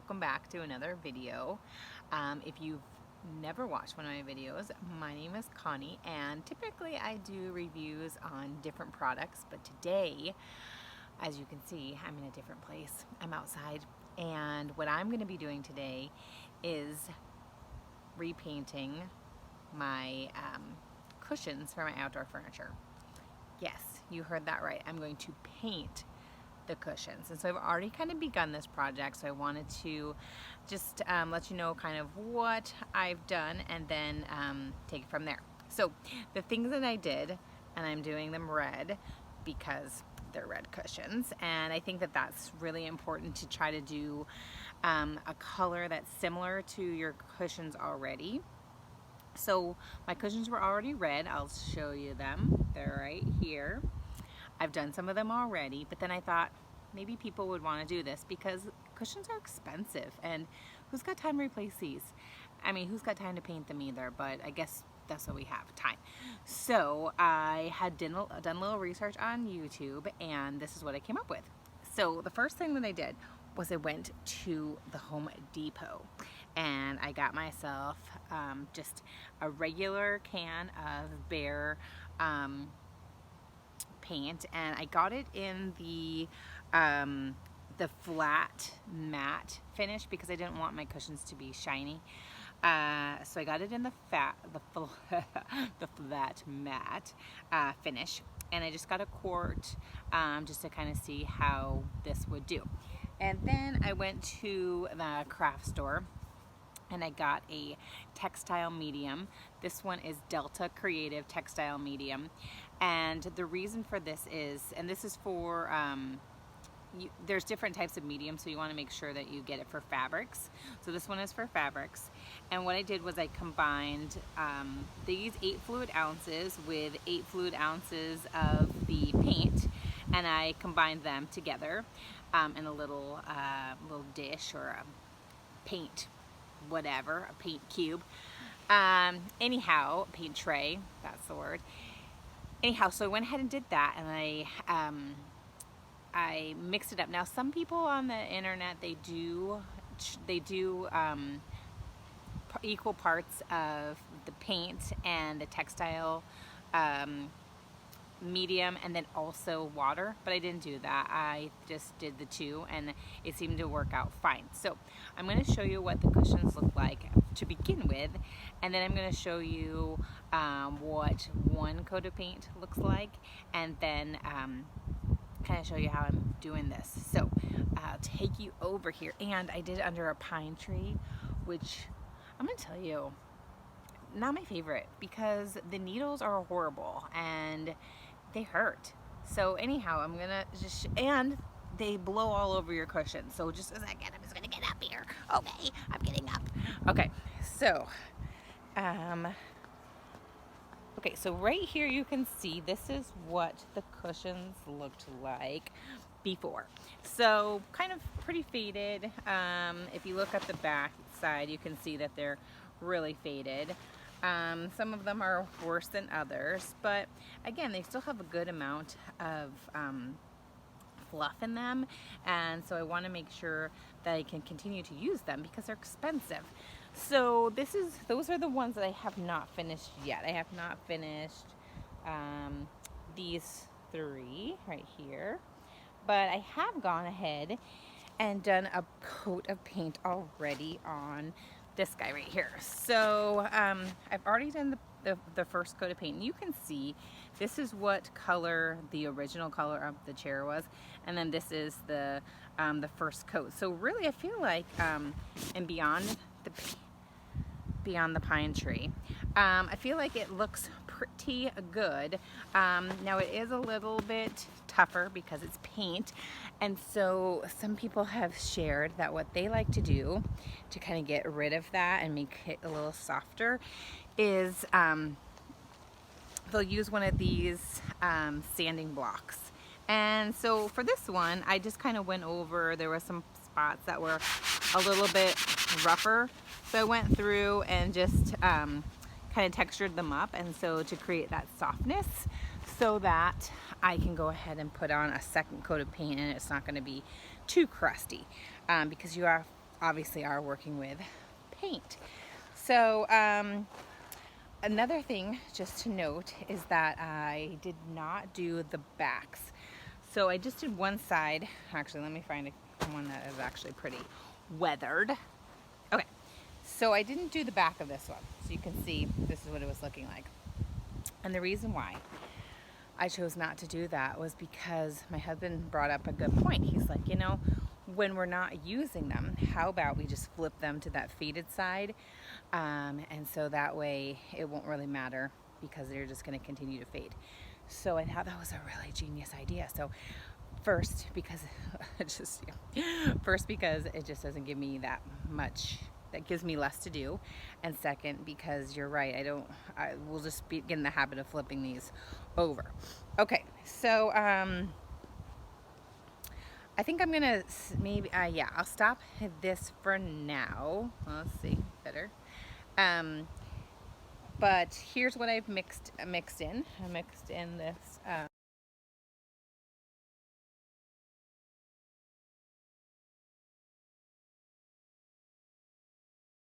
welcome back to another video. If you've never watched one of my videos, my name is Connie, and typically I do reviews on different products, but today, as you can see, I'm in a different place. I'm outside, and what I'm going to be doing today is repainting my cushions for my outdoor furniture. Yes, you heard that right. I'm going to paint the cushions. And so I've already kind of begun this project, so I wanted to just let you know kind of what I've done and then take it from there. So the things that I did, and I'm doing them red because they're red cushions, and I think that that's really important to try to do a color that's similar to your cushions already. So my cushions were already red. I'll show you them. They're right here. I've done some of them already, but then I thought maybe people would want to do this because cushions are expensive, and who's got time to replace these? I mean, who's got time to paint them either, but I guess that's what we have, time. So I had done a little research on YouTube, and this is what I came up with. So the first thing that I did was I went to the Home Depot, and I got myself just a regular can of Behr paint, and I got it in the flat matte finish because I didn't want my cushions to be shiny. So I got it in the flat matte finish, and I just got a quart just to kind of see how this would do. And then I went to the craft store and I got a textile medium. This one is Delta Creative Textile Medium. And the reason for this is, and this is for, there's different types of mediums, so you want to make sure that you get it for fabrics. So this one is for fabrics. And what I did was I combined these 8 fluid ounces with 8 fluid ounces of the paint, and I combined them together in a little dish or a paint whatever, a paint cube. Anyhow, paint tray, that's the word. Anyhow, so I went ahead and did that, and I mixed it up. Now, some people on the internet, they do equal parts of the paint and the textile medium, and then also water, but I didn't do that. I just did the two, and it seemed to work out fine. So I'm going to show you what the cushions look like to begin with, and then I'm going to show you what one coat of paint looks like, and then kind of show you how I'm doing this. So I'll take you over here, and I did it under a pine tree, which I'm going to tell you, not my favorite, because the needles are horrible and they hurt. So anyhow, I'm gonna just, and they blow all over your cushion. So just a second, I'm just gonna get up here. Okay, I'm getting up. Okay, so, okay, so right here you can see this is what the cushions looked like before. So kind of pretty faded. If you look at the back side, you can see that they're really faded. Some of them are worse than others, but again, they still have a good amount of fluff in them, and so I want to make sure that I can continue to use them because they're expensive. So those are the ones that I have not finished yet. I have not finished these 3 right here, but I have gone ahead and done a coat of paint already on this guy right here. So I've already done the first coat of paint, and you can see this is what color the original color of the chair was, and then this is the first coat. So really, I feel like and beyond the pine tree, I feel like it looks pretty good. Now it is a little bit tougher because it's paint, and so some people have shared that what they like to do to kind of get rid of that and make it a little softer is they'll use one of these sanding blocks. And so for this one, I just kind of went over, there were some spots that were a little bit rougher, so I went through and just kind of textured them up, and so to create that softness so that I can go ahead and put on a second coat of paint and it's not going to be too crusty, because you have obviously are working with paint. So another thing just to note is that I did not do the backs. So I just did one side. Actually, let me find one that is actually pretty weathered. Okay, so I didn't do the back of this one. So you can see this is what it was looking like. And the reason why I chose not to do that was because my husband brought up a good point. He's like, you know, when we're not using them, how about we just flip them to that faded side? And so that way it won't really matter because they're just going to continue to fade. So I thought that was a really genius idea. So first, because it just doesn't give me that much, that gives me less to do. And second, because you're right, I will just get in the habit of flipping these over. Okay, so I think I'm gonna maybe yeah, I'll stop this for now. Let's see, better. But here's what I've mixed in. I mixed in this